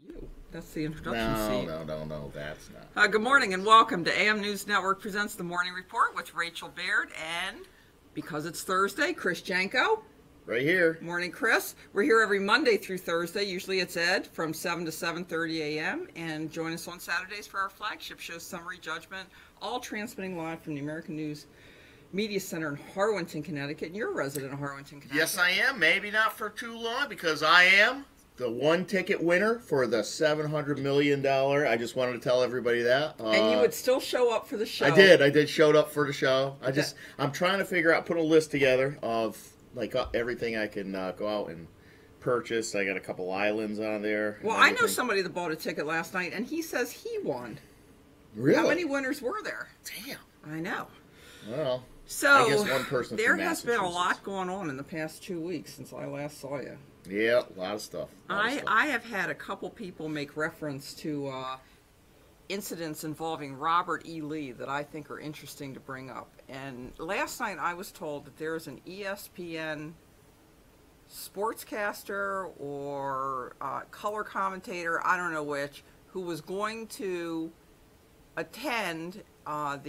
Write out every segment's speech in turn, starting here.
You. That's the introduction scene. No, that's not. Good morning and welcome to AM News Network presents the Morning Report with Rachel Baird and, because it's Thursday, Chris Janko. Right here. Morning, Chris. We're here every Monday through Thursday. Usually it's Ed from 7 to 7:30 a.m. And join us on Saturdays for our flagship show, Summary Judgment, all transmitting live from the American News Media Center in Harwinton, Connecticut. And you're a resident of Harwinton, Connecticut. Yes, I am. Maybe not for too long because I am the one ticket winner for the $700 million. I just wanted to tell everybody that. And you would still show up for the show. I did showed up for the show. I'm trying to figure out, put a list together of everything I can go out and purchase. I got a couple islands on there. Well, I know somebody that bought a ticket last night, and he says he won. Really? How many winners were there? Damn. I know. Well, so I guess one person. There has been a lot going on in the past 2 weeks since I last saw you. Yeah, a lot of stuff. I have had a couple people make reference to incidents involving Robert E. Lee that I think are interesting to bring up. And last night I was told that there is an ESPN sportscaster or color commentator, I don't know which, who was going to attend a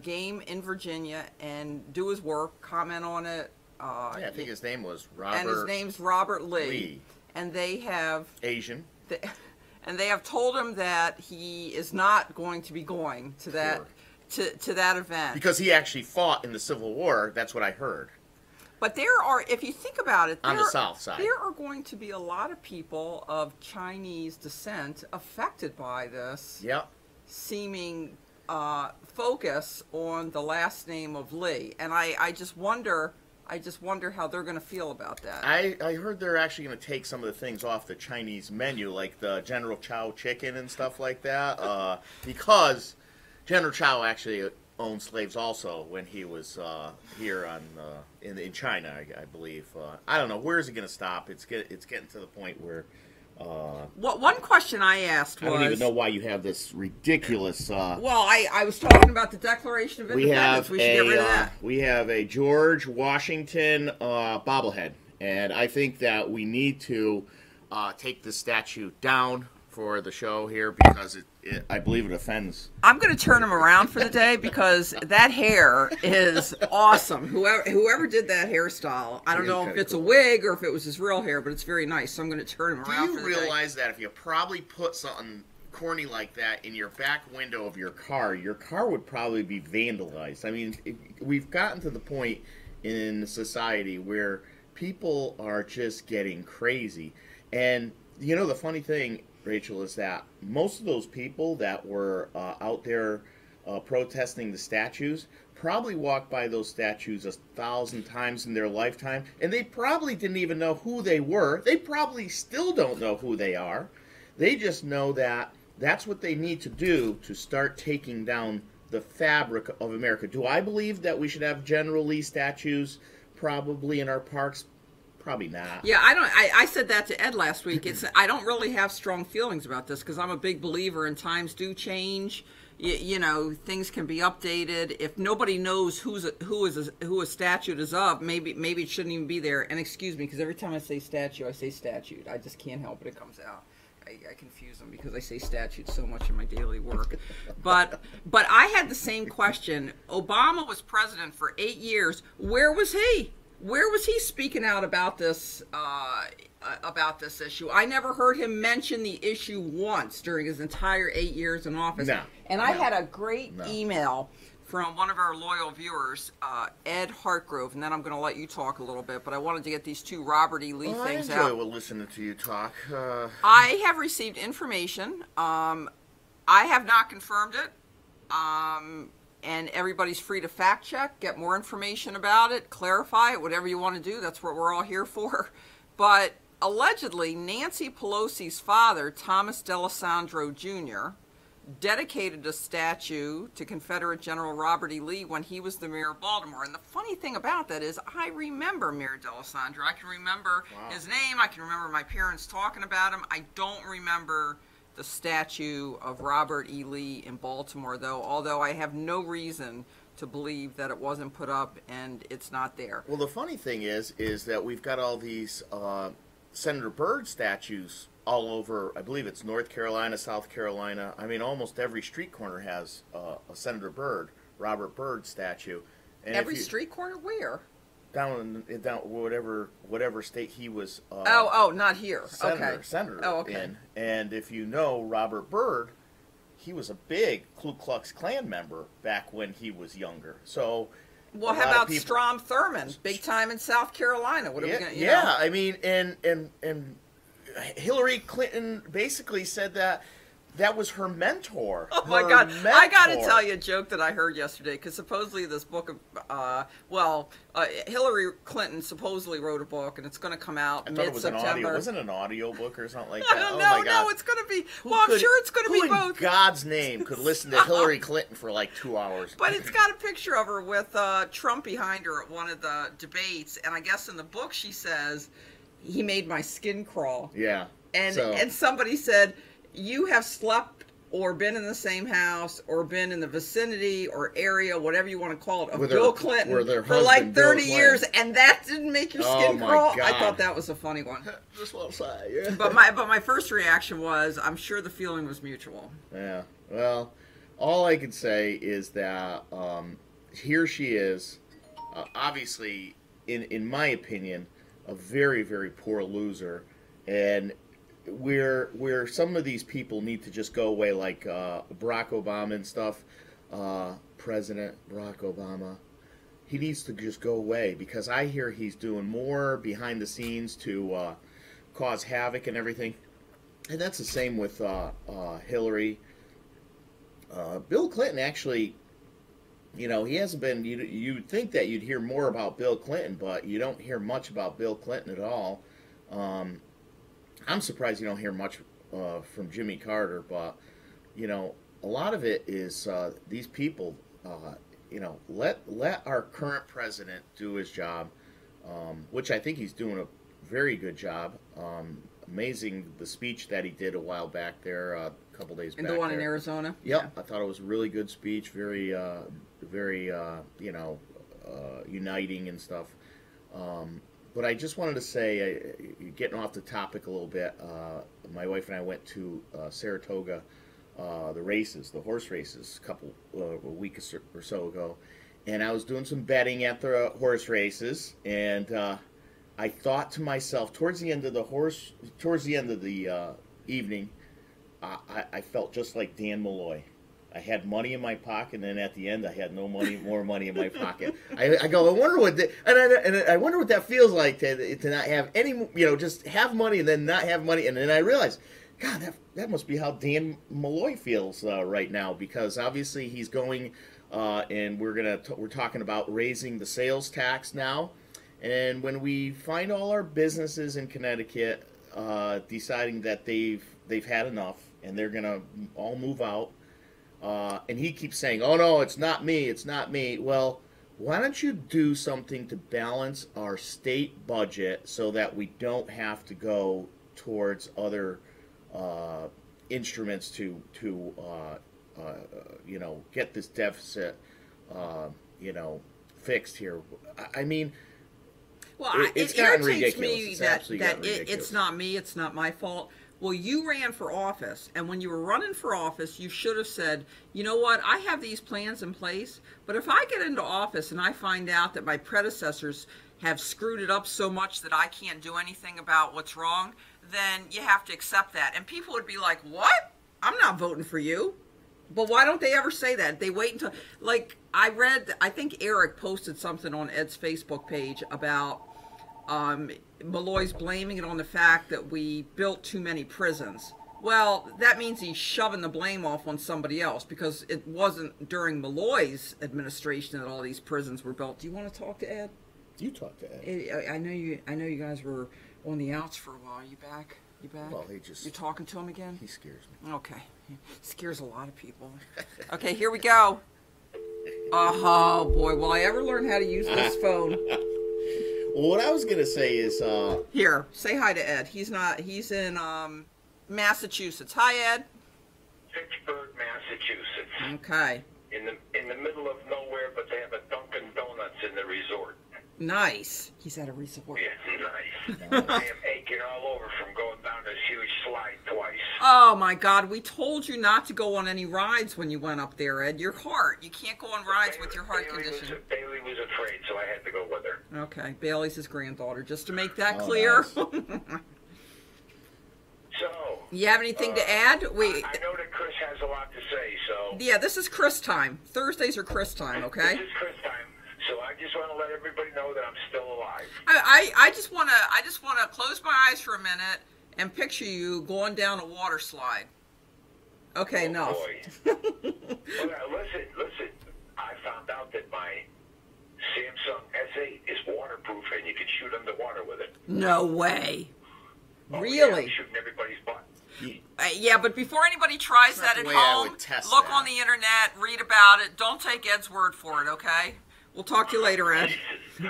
game in Virginia and do his work, comment on it. I think his name was Robert. And his name's Robert Lee. And they have Asian. And they have told him that he is not going to be going to that to that event because he actually fought in the Civil War. That's what I heard. But there are, if you think about it, on the South Side, there are going to be a lot of people of Chinese descent affected by this seeming focus on the last name of Lee, and I just wonder how they're going to feel about that. I heard they're actually going to take some of the things off the Chinese menu, like the General Chow chicken and stuff like that, because General Chow actually owned slaves also when he was here in China, I believe. I don't know. Where is it going to stop? It's getting to the point where... one question I asked was... I don't even know why you have this ridiculous... well, I was talking about the Declaration of Independence. We should get rid of that. We have a George Washington bobblehead, and I think that we need to take the statue down for the show here because I believe it offends. I'm going to turn him around for the day because that hair is awesome. Whoever did that hairstyle, I don't know if it's a wig or if it was his real hair, but it's very nice. So I'm going to turn him around for the day. Do you realize that if you probably put something corny like that in your back window of your car would probably be vandalized? I mean, we've gotten to the point in society where people are just getting crazy. And, you know, the funny thing, Rachel, is that most of those people that were out there protesting the statues probably walked by those statues 1,000 times in their lifetime, and they probably didn't even know who they were. They probably still don't know who they are. They just know that that's what they need to do to start taking down the fabric of America. Do I believe that we should have General Lee statues probably in our parks? Probably not. Yeah, I said that to Ed last week. I don't really have strong feelings about this because I'm a big believer in times do change. You know, things can be updated. If nobody knows who a statue is of, maybe it shouldn't even be there. And excuse me, because every time I say statue, I say statute. I just can't help it. It comes out. I confuse them because I say statute so much in my daily work. But I had the same question. Obama was president for 8 years. Where was he? Where was he speaking out about this issue? I never heard him mention the issue once during his entire 8 years in office. I had a great email from one of our loyal viewers, Ed Hartgrove, and then I'm going to let you talk a little bit, but I wanted to get these two Robert E. Lee things out. I enjoy listening to you talk. I have received information. I have not confirmed it. And everybody's free to fact check, get more information about it, clarify it, whatever you want to do. That's what we're all here for. But allegedly, Nancy Pelosi's father, Thomas D'Alessandro Jr., dedicated a statue to Confederate General Robert E. Lee when he was the mayor of Baltimore. And the funny thing about that is I remember Mayor D'Alessandro. I can remember his name. I can remember my parents talking about him. I don't remember the statue of Robert E. Lee in Baltimore, though, although I have no reason to believe that it wasn't put up and it's not there. Well, the funny thing is that we've got all these Senator Byrd statues all over. I believe it's North Carolina, South Carolina. I mean, almost every street corner has a Senator Byrd, Robert Byrd statue. And every street corner? Where? Down whatever state he was. Not here. Senator in. And if you know Robert Byrd, he was a big Ku Klux Klan member back when he was younger. So. Well, how about Strom Thurmond, big time in South Carolina? What are we going to, Yeah, I mean, and Hillary Clinton basically said that was her mentor. Oh my God! Mentor. I got to tell you a joke that I heard yesterday, because supposedly this book of, Hillary Clinton supposedly wrote a book, and it's going to come out mid-September. Wasn't it an audio book or something like that? No, it's going to be. I'm sure it's going to be both. Who in God's name could listen to Hillary Clinton for like 2 hours? But it's got a picture of her with Trump behind her at one of the debates, and I guess in the book she says, "He made my skin crawl." Yeah. And somebody said, you have slept or been in the same house or been in the vicinity or area, whatever you want to call it, of Bill Clinton for like 30 years, and that didn't make your skin crawl? God. I thought that was a funny one. Just a little side, yeah. But my first reaction was, I'm sure the feeling was mutual. Yeah. Well, all I can say is that here she is, obviously, in my opinion, a very, very poor loser, and where some of these people need to just go away, like Barack Obama and stuff. President Barack Obama, he needs to just go away, because I hear he's doing more behind the scenes to cause havoc and everything. And that's the same with Hillary. Bill Clinton, actually, he hasn't been. You'd think that you'd hear more about Bill Clinton, but you don't hear much about Bill Clinton at all. I'm surprised you don't hear much from Jimmy Carter, but, a lot of it is these people, let our current president do his job, which I think he's doing a very good job. Amazing the speech that he did a while back there, a couple days back. And the one there. In Arizona? Yep, Yeah. I thought it was a really good speech, very, uniting and stuff. But I just wanted to say, getting off the topic a little bit, my wife and I went to Saratoga, the horse races, a week or so ago, and I was doing some betting at the horse races, and I thought to myself, towards the end of the evening, I felt just like Dan Malloy. I had money in my pocket, and then at the end, I had more money in my pocket. I go, I wonder what that feels like to not have any, just have money and then not have money. And then I realized, God, that must be how Dan Malloy feels right now, because obviously he's going, and we're talking about raising the sales tax now. And when we find all our businesses in Connecticut deciding that they've had enough and they're gonna all move out. And he keeps saying, oh, no, it's not me, it's not me. Well, why don't you do something to balance our state budget so that we don't have to go towards other instruments to get this deficit, fixed here. I mean, well, it's it gotten irritates ridiculous. me that it's not me, it's not my fault. Well, you ran for office, and when you were running for office, you should have said, you know what, I have these plans in place, but if I get into office and I find out that my predecessors have screwed it up so much that I can't do anything about what's wrong, then you have to accept that. And people would be like, what? I'm not voting for you. But why don't they ever say that? They wait until, like, I think Eric posted something on Ed's Facebook page about Malloy's blaming it on the fact that we built too many prisons. Well, that means he's shoving the blame off on somebody else, because it wasn't during Malloy's administration that all these prisons were built. Do you want to talk to Ed? You talk to Ed. I know you guys were on the outs for a while. You back? Well, you talking to him again? He scares me. Okay. He scares a lot of people. Okay, here we go. Oh, boy. Will I ever learn how to use this phone? Well, what I was going to say is... Here, say hi to Ed. He's in Massachusetts. Hi, Ed. Pittsburgh, Massachusetts. Okay. In the middle of nowhere, but they have a Dunkin' Donuts in the resort. Nice. He's at a resort. Yeah, nice. I am aching all over from going down this huge slide twice. Oh my God, we told you not to go on any rides when you went up there, Ed. Your heart. You can't go on rides with your heart condition. Bailey was afraid, so I had to go with her. Okay, Bailey's his granddaughter, just to make that clear. Nice. So, You have anything to add? I know that Chris has a lot to say, so... Yeah, this is Chris time. Thursdays are Chris time, okay? This is Chris time, so I just want to let everybody know that I'm still alive. I just wanna close my eyes for a minute and picture you going down a water slide. Okay, no. Boy. Well, listen. I found out that my Samsung S8 is waterproof and you can shoot underwater with it. No way. Oh, Really? Yeah, I'm shooting everybody's butt. Yeah, but before anybody tries That's that not at the way I home, would test look that. on the internet, read about it. Don't take Ed's word for it, okay? We'll talk to you later, Ed.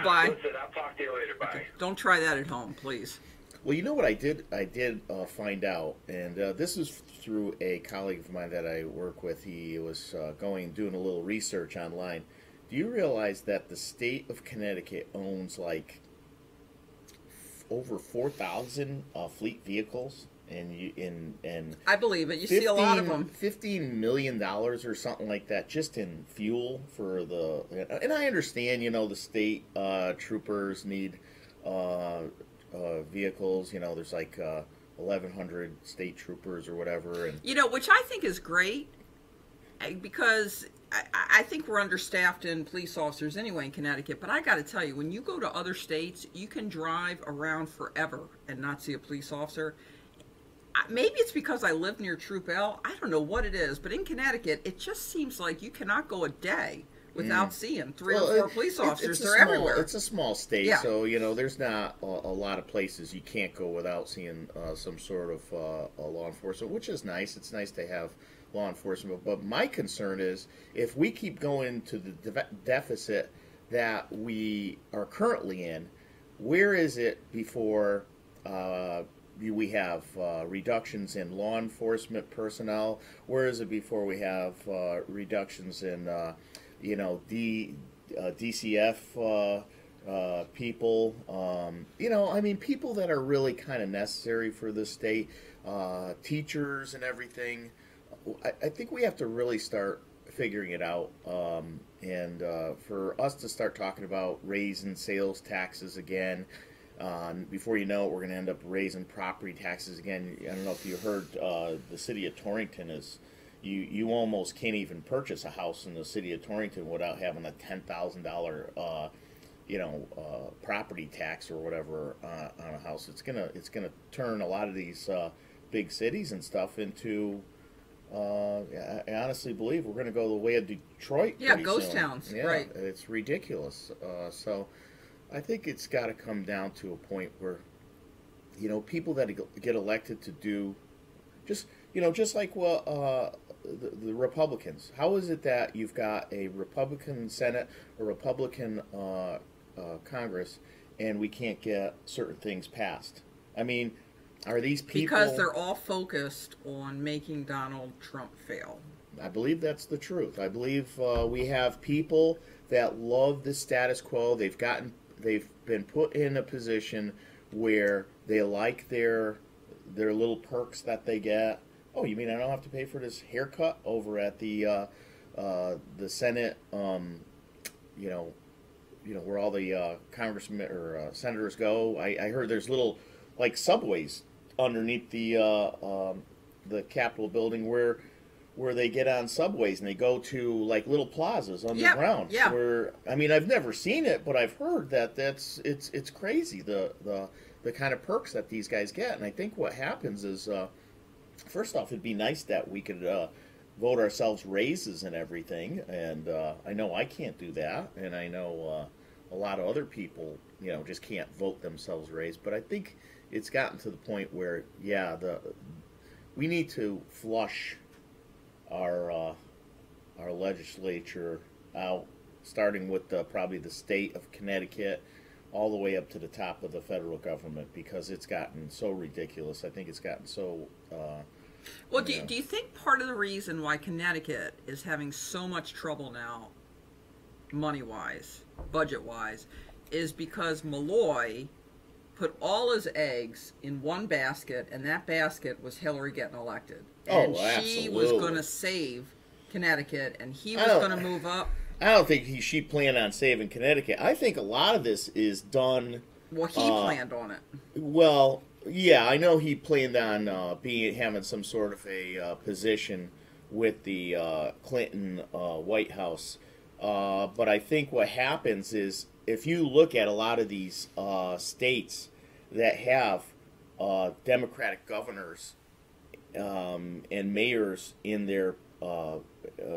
Bye. Listen, I'll talk to you later. Bye. Don't try that at home, please. Well, you know what I did? I did find out, and this is through a colleague of mine that I work with. He was doing a little research online. Do you realize that the state of Connecticut owns like over 4,000 fleet vehicles, and I believe it. You see a lot of them. $15 million or something like that just in fuel for the. And I understand, the state troopers need vehicles. There's like 1,100 state troopers or whatever, and Which I think is great, because I think we're understaffed in police officers anyway in Connecticut. But I got to tell you, when you go to other states, you can drive around forever and not see a police officer. Maybe it's because I live near Troop L. I don't know what it is, but in Connecticut, it just seems like you cannot go a day without seeing three or four police officers. They're everywhere. It's a small state, Yeah. so there's not a lot of places you can't go without seeing some sort of law enforcement, which is nice. It's nice to have law enforcement, but my concern is if we keep going to the deficit that we are currently in, where is it before we have reductions in law enforcement personnel? Where is it before we have reductions in DCF people? People that are really kind of necessary for the state, teachers and everything. I think we have to really start figuring it out, and for us to start talking about raising sales taxes again. Before you know it, we're going to end up raising property taxes again. I don't know if you heard, the city of Torrington is, you almost can't even purchase a house in the city of Torrington without having a $10,000 property tax or whatever on a house. It's gonna turn a lot of these big cities and stuff into. I honestly believe we're going to go the way of Detroit. Yeah, pretty ghost soon. towns, Yeah, right. It's ridiculous. So I think it's got to come down to a point where, people that get elected to do, just like the Republicans. How is it that you've got a Republican Senate, a Republican Congress, and we can't get certain things passed? Are these people... Because they're all focused on making Donald Trump fail. I believe that's the truth. I believe we have people that love the status quo. They've been put in a position where they like their little perks that they get. Oh, you mean I don't have to pay for this haircut over at the Senate? Where all the congressmen or senators go. I heard there's little like subways underneath the Capitol building where they get on subways and they go to like little plazas underground. Yeah. Where I've never seen it, but I've heard that it's crazy the kind of perks that these guys get. And I think what happens is, first off, it'd be nice that we could vote ourselves raises and everything. And I know I can't do that, and I know a lot of other people just can't vote themselves raised. But I think it's gotten to the point where we need to flush our legislature out, starting with probably the state of Connecticut, all the way up to the top of the federal government, because it's gotten so ridiculous. I think it's gotten so. Well, do you think part of the reason why Connecticut is having so much trouble now, money-wise, budget-wise, is because Malloy put all his eggs in one basket, and that basket was Hillary getting elected. Oh, And she was absolutely. going to save Connecticut, and he was going to move up. I don't think she planned on saving Connecticut. I think a lot of this is done. Well, he planned on it. Well, yeah, I know he planned on having some sort of a position with the Clinton White House. But I think what happens is if you look at a lot of these states that have Democratic governors and mayors in their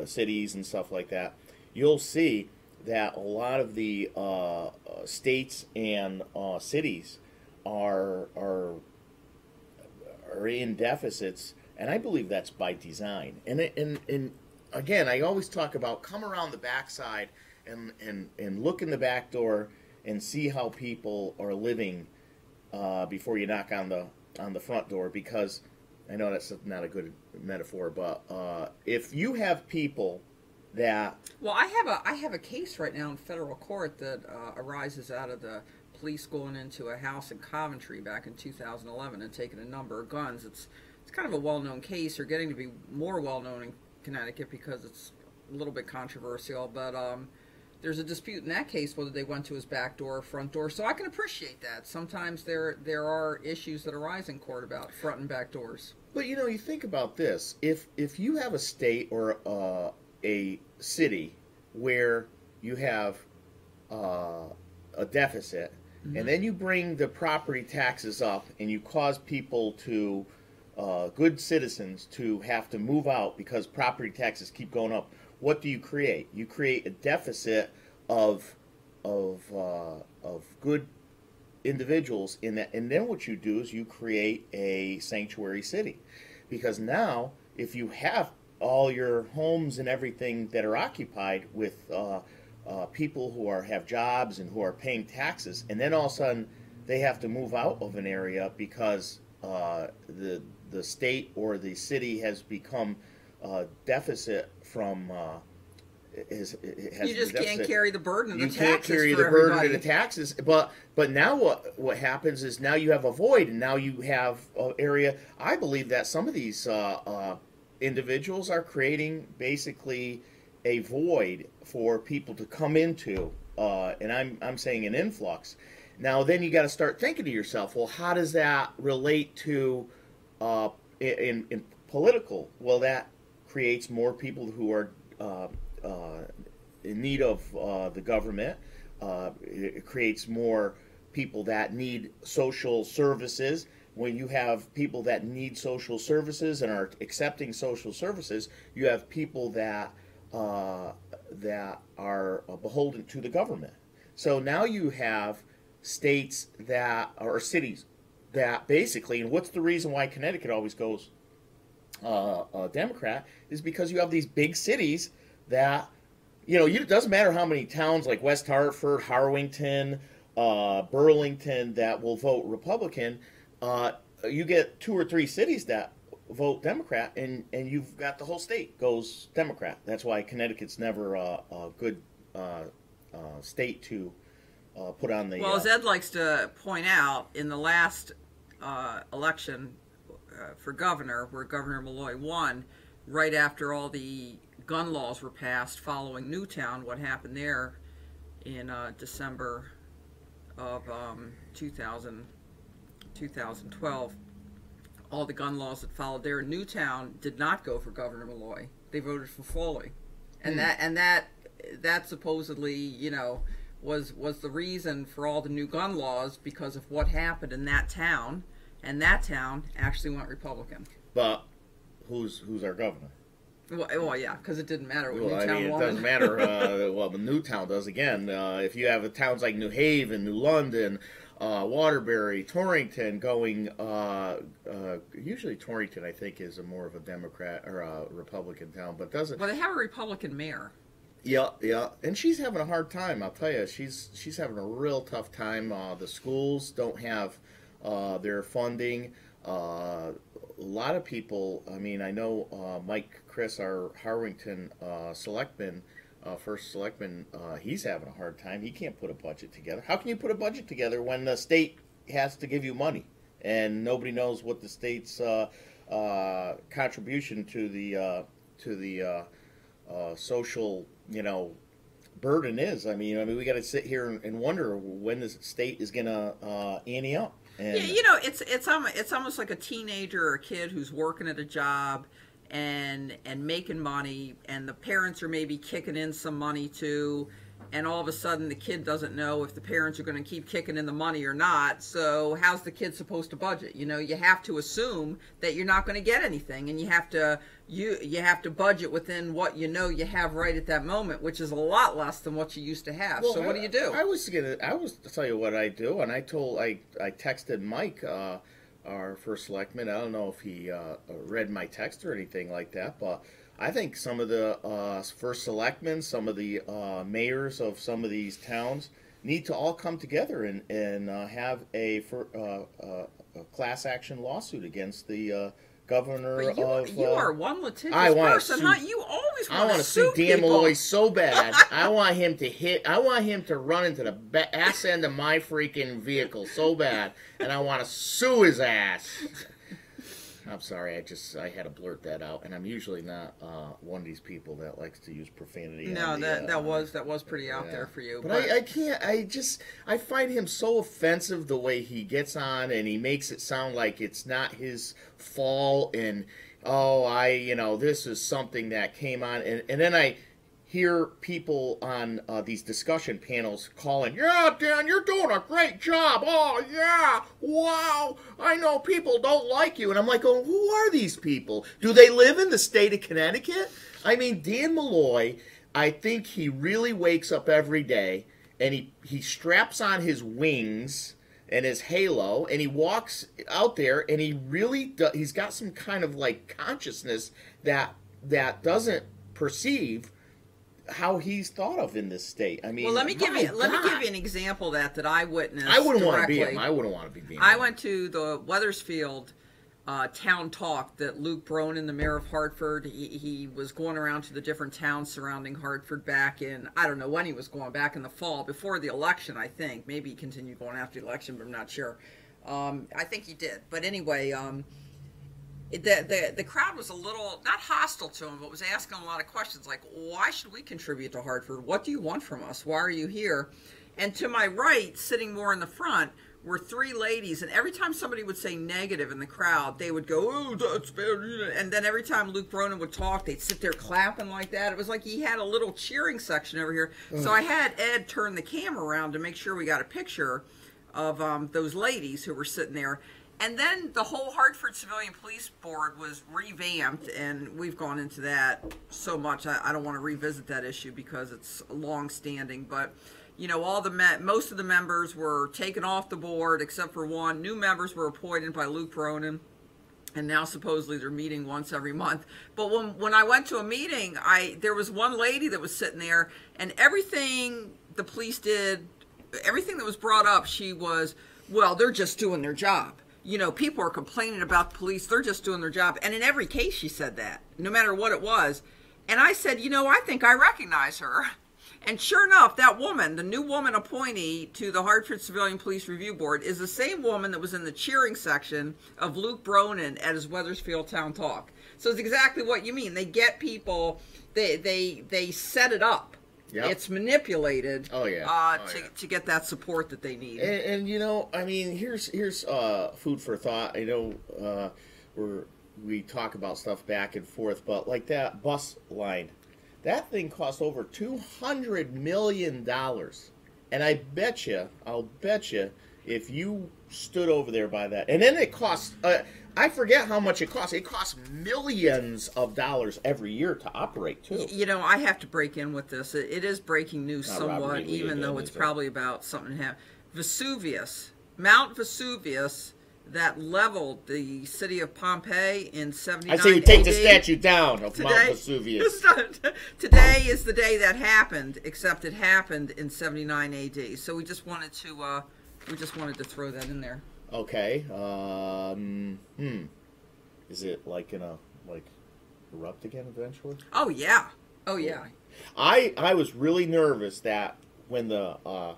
cities and stuff like that, you'll see that a lot of the states and cities are in deficits, and I believe that's by design. And again, I always talk about come around the backside and look in the back door and see how people are living before you knock on the front door, because I know that's not a good metaphor, but if you have people that... Well, I have a case right now in federal court that arises out of the police going into a house in Coventry back in 2011 and taking a number of guns. It's kind of a well-known case, or getting to be more well-known in Connecticut because it's a little bit controversial, but there's a dispute in that case whether they went to his back door or front door, so I can appreciate that. Sometimes there are issues that arise in court about front and back doors. But you think about this. If you have a state or a city where you have a deficit, and then you bring the property taxes up and you cause people to, good citizens, to have to move out because property taxes keep going up, what do you create? You create a deficit of good individuals in that, and then what you do is you create a sanctuary city, because now if you have all your homes and everything that are occupied with people who have jobs and who are paying taxes, and then all of a sudden they have to move out of an area because the state or the city has become deficit from you just can't carry the burden of the taxes. You can't carry the burden of the taxes. But now what happens is now you have a void, and now you have an area. I believe that some of these individuals are creating basically a void for people to come into, and I'm saying an influx. Now then you got to start thinking to yourself, well, how does that relate to in political? Well, that creates more people who are in need of the government. It creates more people that need social services. When you have people that need social services and are accepting social services, you have people that that are beholden to the government. So now you have states that, or cities that basically, and what's the reason why Connecticut always goes Democrat, is because you have these big cities that, it doesn't matter how many towns like West Hartford, Harwington, Burlington that will vote Republican. You get 2 or 3 cities that vote Democrat, and you've got the whole state goes Democrat. That's why Connecticut's never a good state to put on the... Well, as Ed likes to point out, in the last election for governor, where Governor Malloy won, right after all the gun laws were passed following Newtown, what happened there in December of 2012, all the gun laws that followed there, Newtown did not go for Governor Malloy. They voted for Foley. And that supposedly, was the reason for all the new gun laws, because of what happened in that town, and that town actually went Republican. But who's our governor? Well, yeah, because it didn't matter what Newtown won. It doesn't matter. Well, the Newtown does again. If you have towns like New Haven, New London, Waterbury, Torrington going, usually Torrington, I think, is more of a Democrat or a Republican town, but doesn't. Well, they have a Republican mayor. Yeah, and she's having a hard time. I'll tell you, she's having a real tough time. The schools don't have their funding. A lot of people. I mean, I know Mike Chris, our Harwington selectman. First selectman, he's having a hard time. He can't put a budget together. How can you put a budget together when the state has to give you money, and nobody knows what the state's contribution to the social, burden is. I mean, we got to sit here and wonder when the state is going to ante up. And yeah, it's almost like a teenager or a kid who's working at a job and making money, and the parents are maybe kicking in some money too, and all of a sudden the kid doesn't know if the parents are going to keep kicking in the money or not. So how's the kid supposed to budget? You have to assume that you're not going to get anything, and you have to budget within what you have right at that moment, which is a lot less than what you used to have. Well, so what do you do? I was tell you what I do, and I texted Mike, our first selectman. I don't know if he read my text or anything like that, but I think some of the first selectmen, some of the mayors of some of these towns need to all come together and have a class action lawsuit against the governor of. You are one litigious person, huh? You always want to sue Dan people. Malloy so bad. I want him to run into the ass end of my freaking vehicle so bad, and I want to sue his ass. I'm sorry, I had to blurt that out, and I'm usually not one of these people that likes to use profanity. No, that was pretty out there for you. But I can't. I find him so offensive the way he gets on, and he makes it sound like it's not his fault, and this is something that came on, and then I hear people on these discussion panels calling, "Yeah, Dan, you're doing a great job. Oh, yeah, wow. I know people don't like you." And I'm like, oh, who are these people? Do they live in the state of Connecticut? I mean, Dan Malloy, I think he really wakes up every day, and he straps on his wings and his halo, and he walks out there, and he's got some kind of like consciousness that doesn't perceive how he's thought of in this state. I mean, well, let me give you an example of that I witnessed. I wouldn't want to be directly. him. I wouldn't want to be him. I went to the Weathersfield town talk that Luke Bronin, the mayor of Hartford, he was going around to the different towns surrounding Hartford back in, I don't know when he was going, back in the fall, before the election, I think. Maybe he continued going after the election, but I'm not sure. I think he did. But anyway, the crowd was a little, not hostile to him, but was asking a lot of questions like, why should we contribute to Hartford? What do you want from us? Why are you here? And to my right, sitting more in the front, were three ladies, and every time somebody would say negative in the crowd, they would go, "Oh, that's bad," and then every time Luke Bronin would talk, they'd sit there clapping like that. It was like he had a little cheering section over here. So I had Ed turn the camera around to make sure we got a picture of those ladies who were sitting there. And then the whole Hartford Civilian Police Board was revamped, and we've gone into that so much. I don't want to revisit that issue because it's long-standing, but most of the members were taken off the board except for one. New members were appointed by Luke Bronin, and now supposedly they're meeting once every month. But when I went to a meeting, there was one lady that was sitting there, and everything the police did, everything that was brought up, she was, well, they're just doing their job. People are complaining about the police. They're just doing their job. And in every case, she said that, no matter what it was. And I said, I think I recognize her. And sure enough, that woman, the new woman appointee to the Hartford Civilian Police Review Board, is the same woman that was in the cheering section of Luke Bronin at his Weathersfield Town Talk. So it's exactly what you mean. They get people, they set it up. Yep. It's manipulated. Oh, yeah. To get that support that they need. And I mean, here's food for thought. I know we talk about stuff back and forth, but like that bus line, that thing cost over $200 million. And I'll bet you, if you stood over there by that, and then it costs, I forget how much it costs. It costs millions of dollars every year to operate, too. I have to break in with this. It is breaking news somewhat, even though it's probably about something to have. Mount Vesuvius, that leveled the city of Pompeii in 79 I say we take the statue down of Mount Vesuvius. Today is the day that happened, except it happened in 79 AD. So we just wanted to throw that in there. Okay. Is it gonna erupt again eventually? Oh yeah. Oh yeah. I was really nervous that when the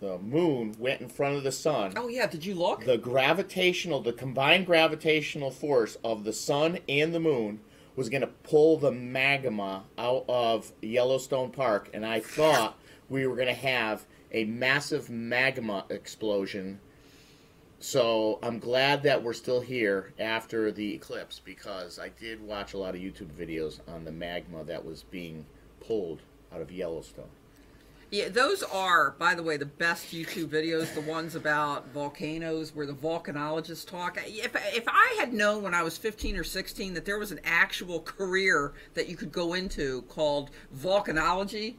the moon went in front of the sun, Oh yeah, did you look? the combined gravitational force of the sun and the moon was going to pull the magma out of Yellowstone Park, and I thought we were going to have a massive magma explosion. So I'm glad that we're still here after the eclipse, because I did watch a lot of YouTube videos on the magma that was being pulled out of Yellowstone. Yeah, those are, by the way, the best YouTube videos, the ones about volcanoes where the volcanologists talk. If I had known when I was 15 or 16 that there was an actual career that you could go into called volcanology,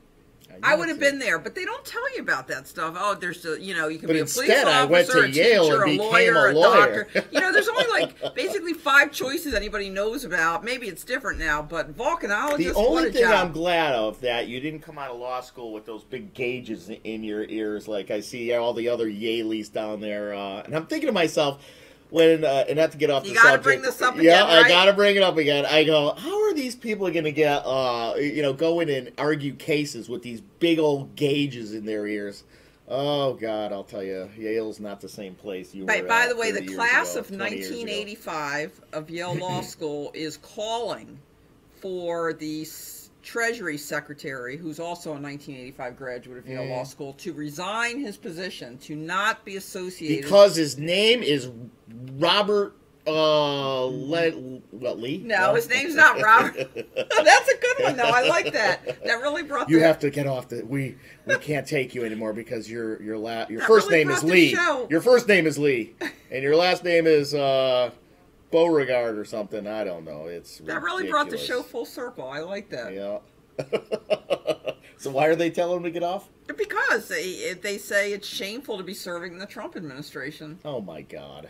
I would have been there. But they don't tell you about that stuff. Oh, there's you can be a police officer, I went to a Yale teacher, and a became lawyer, a a lawyer. doctor. There's only like basically 5 choices anybody knows about. Maybe it's different now, but volcanologists, The only what a thing job. I'm glad of that you didn't come out of law school with those big gauges in your ears like I see all the other Yaleys down there. And I'm thinking to myself, when and not to get off the You gotta subject. bring this up Yeah, again, right? I gotta bring it up again. I go, how are these people going to get, go in and argue cases with these big old gauges in their ears? Oh God, I'll tell you, Yale's not the same place you were. By the way, 30 the years class ago, of 20 years ago. 1985 of Yale Law School is calling for the Treasury Secretary, who's also a 1985 graduate of Yale Law School, to resign his position, to not be associated. Because his name is Robert Lee? No, his name's not Robert. That's a good one, though. I like that. That really brought You the... have to get off the. We can't take you anymore because your That first really name is brought the Lee. show. Your first name is Lee, and your last name is Beauregard or something. I don't know. It's That really brought the ridiculous. show full circle. I like that. Yeah. So why are they telling him to get off? Because they say it's shameful to be serving in the Trump administration. Oh my God.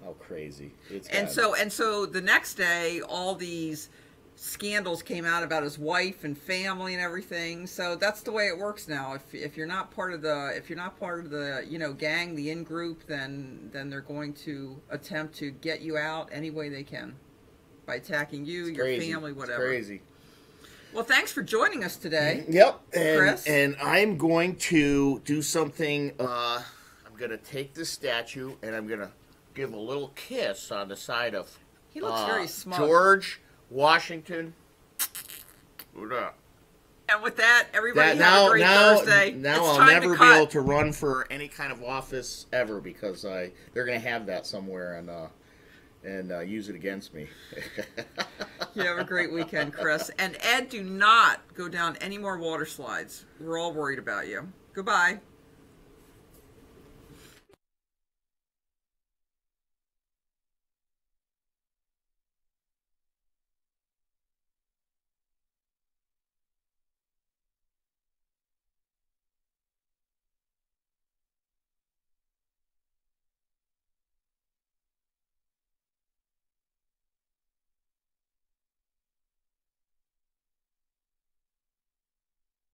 How crazy. And so the next day, all these scandals came out about his wife and family and everything. So that's the way it works now. If you're not part of the gang, the in group, then they're going to attempt to get you out any way they can by attacking you, your family, whatever. It's crazy. Well, thanks for joining us today. Yep. Chris? And I'm going to do something. I'm going to take this statue and I'm going to give a little kiss on the side of He looks very smug. George Washington. And with that, everybody have a great Thursday. Now It's I'll time never to be cut. able to run for any kind of office ever because they're going to have that somewhere and use it against me. You have a great weekend, Chris. And Ed, do not go down any more water slides. We're all worried about you. Goodbye.